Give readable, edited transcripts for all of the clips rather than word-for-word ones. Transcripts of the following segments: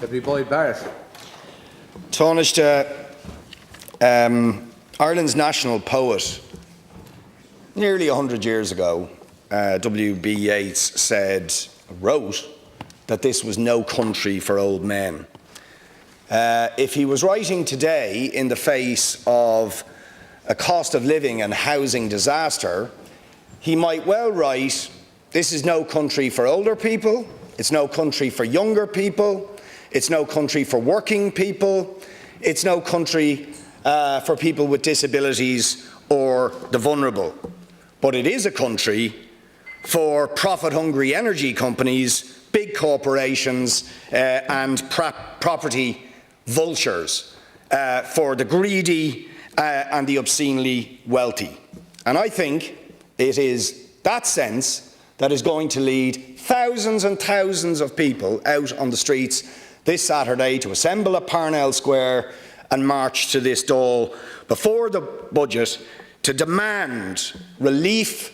Deputy Boyd-Barrett. Taoiseach, Ireland's national poet, nearly 100 years ago, W.B. Yeats wrote that this was no country for old men. If he was writing today in the face of a cost of living and housing disaster, he might well write, this is no country for older people, it's no country for younger people, it's no country for working people, it's no country for people with disabilities or the vulnerable. But it is a country for profit-hungry energy companies, big corporations and property vultures, for the greedy and the obscenely wealthy. And I think it is that sense that is going to lead thousands and thousands of people out on the streets this Saturday to assemble at Parnell Square and march to this Dail before the budget to demand relief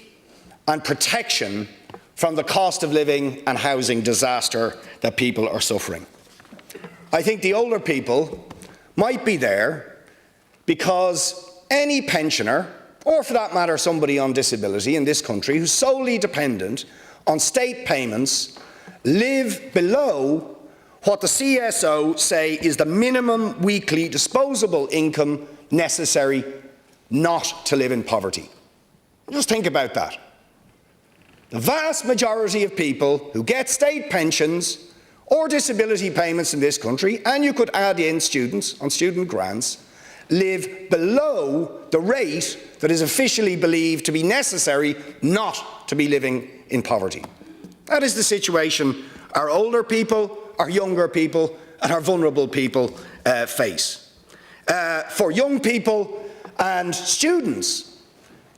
and protection from the cost of living and housing disaster that people are suffering. I think the older people might be there because any pensioner, or for that matter somebody on disability in this country who's solely dependent on state payments, live below what the CSO say is the minimum weekly disposable income necessary not to live in poverty. Just think about that. The vast majority of people who get state pensions or disability payments in this country, and you could add in students on student grants, live below the rate that is officially believed to be necessary not to be living in poverty. That is the situation our older people, our younger people and our vulnerable people face. For young people and students,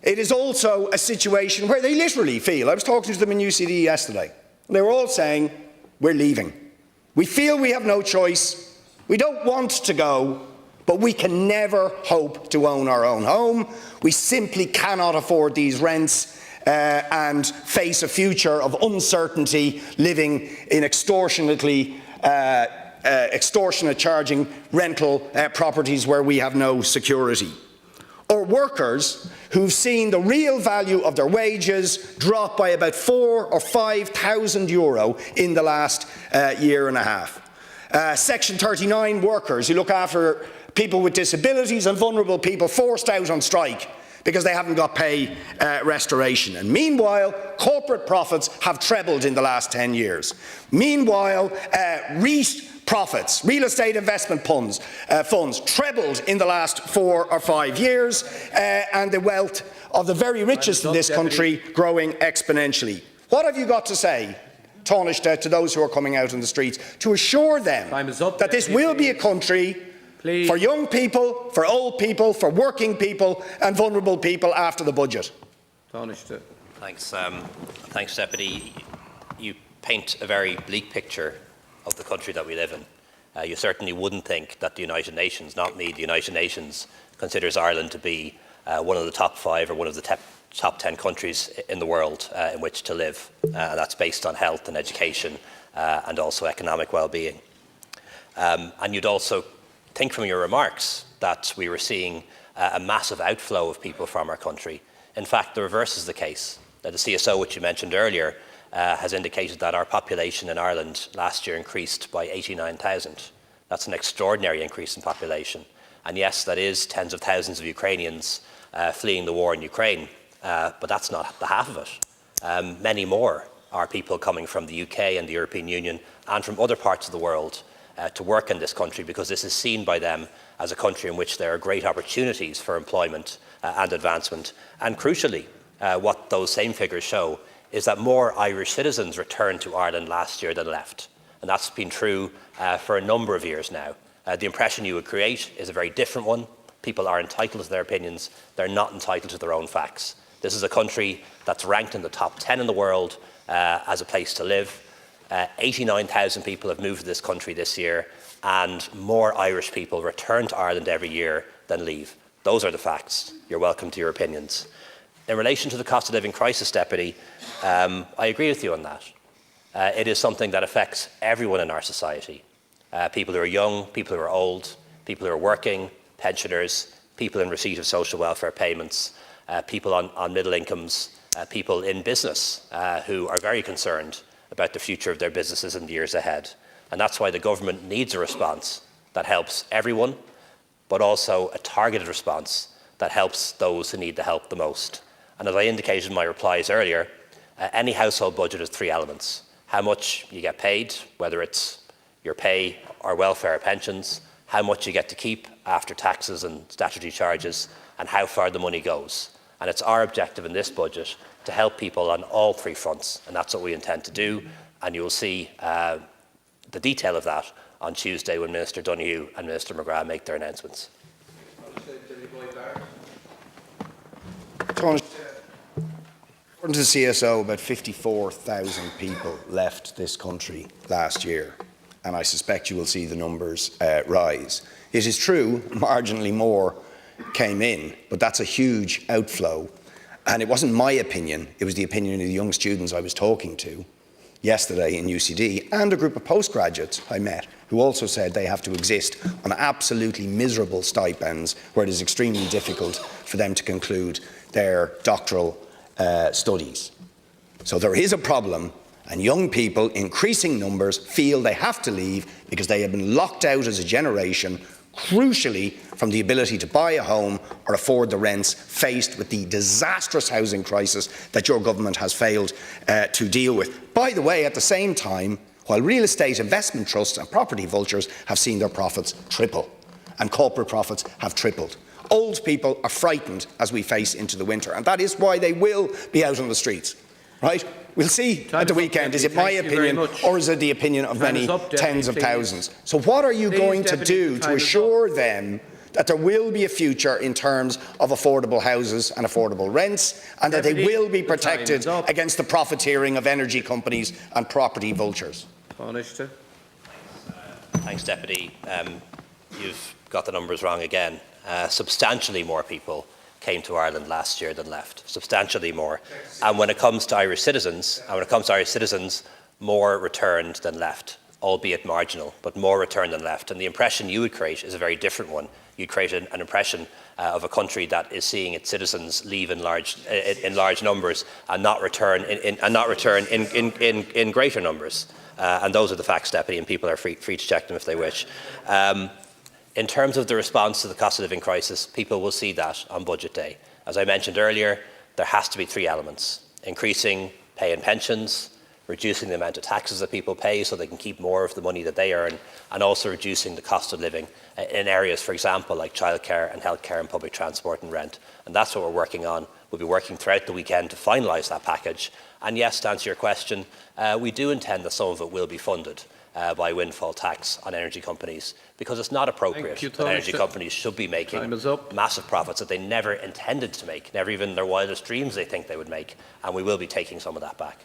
it is also a situation where they literally feel, I was talking to them in UCD yesterday, and they were all saying, we're leaving. We feel we have no choice, we don't want to go, but we can never hope to own our own home. We simply cannot afford these rents and face a future of uncertainty living in extortionate charging rental properties where we have no security. Or workers who've seen the real value of their wages drop by about 4,000 or 5,000 euro in the last year and a half. Section 39 workers who look after people with disabilities and vulnerable people forced out on strike because they haven't got pay restoration. And meanwhile, corporate profits have trebled in the last 10 years. Meanwhile, REIT profits, real estate investment funds, trebled in the last 4 or 5 years, and the wealth of the very richest in this country growing exponentially. What have you got to say, Taoiseach, to those who are coming out on the streets to assure them that this will be a country for young people, for old people, for working people and vulnerable people after the budget? Thanks, thanks, Deputy. You paint a very bleak picture of the country that we live in. You certainly wouldn't think that the United Nations, not me, the United Nations considers Ireland to be one of the top 5 or one of the top 10 countries in the world in which to live. That's based on health and education and also economic well-being. And you'd also think from your remarks that we were seeing a massive outflow of people from our country. In fact, the reverse is the case. The CSO, which you mentioned earlier, has indicated that our population in Ireland last year increased by 89,000. That's an extraordinary increase in population. And yes, that is tens of thousands of Ukrainians fleeing the war in Ukraine, but that's not the half of it. Many more are people coming from the UK and the European Union and from other parts of the world to work in this country, because this is seen by them as a country in which there are great opportunities for employment and advancement. And crucially, what those same figures show is that more Irish citizens returned to Ireland last year than left. And that's been true for a number of years now. The impression you would create is a very different one. People are entitled to their opinions. They're not entitled to their own facts. This is a country that's ranked in the top 10 in the world as a place to live. 89,000 people have moved to this country this year, and more Irish people return to Ireland every year than leave. Those are the facts. You're welcome to your opinions. In relation to the cost of living crisis, Deputy, I agree with you on that. It is something that affects everyone in our society. people who are young, people who are old, people who are working, pensioners, people in receipt of social welfare payments, people on middle incomes, people in business who are very concerned about the future of their businesses in the years ahead. And that's why the government needs a response that helps everyone, but also a targeted response that helps those who need the help the most. And as I indicated in my replies earlier, any household budget has three elements: how much you get paid, whether it's your pay or welfare or pensions, how much you get to keep after taxes and statutory charges, and how far the money goes. And it's our objective in this budget to help people on all three fronts, and that's what we intend to do. And you will see the detail of that on Tuesday when Minister Donoghue and Minister McGrath make their announcements. According to the CSO, about 54,000 people left this country last year, and I suspect you will see the numbers rise. It is true, marginally more came in, but that's a huge outflow. And it wasn't my opinion, it was the opinion of the young students I was talking to yesterday in UCD, and a group of postgraduates I met who also said they have to exist on absolutely miserable stipends where it is extremely difficult for them to conclude their doctoral studies. So there is a problem, and young people, increasing numbers, feel they have to leave because they have been locked out as a generation, crucially from the ability to buy a home or afford the rents, faced with the disastrous housing crisis that your government has failed to deal with. By the way, at the same time, while real estate investment trusts and property vultures have seen their profits triple, and corporate profits have tripled. Old people are frightened as we face into the winter, and that is why they will be out on the streets, right? We'll see at the weekend. Is it my opinion, or is it the opinion of many tens of thousands? So what are you going to do to assure them that there will be a future in terms of affordable houses and affordable rents, and that they will be protected against the profiteering of energy companies and property vultures? Thanks, Deputy. You've got the numbers wrong again. Substantially more people came to Ireland last year than left, substantially more. And when it comes to Irish citizens, more returned than left, albeit marginal, but more returned than left. And the impression you would create is a very different one. You'd create an impression of a country that is seeing its citizens leave in large numbers and not return in greater numbers. And those are the facts, Deputy, and people are free to check them if they wish. In terms of the response to the cost of living crisis, people will see that on budget day. As I mentioned earlier, there has to be three elements: increasing pay and pensions, reducing the amount of taxes that people pay so they can keep more of the money that they earn, and also reducing the cost of living in areas, for example, like childcare and healthcare and public transport and rent. And that's what we're working on. We'll be working throughout the weekend to finalise that package. And yes, to answer your question, we do intend that some of it will be funded by windfall tax on energy companies, because it's not appropriate that energy companies should be making massive profits that they never intended to make, never even in their wildest dreams they think they would make, and we will be taking some of that back.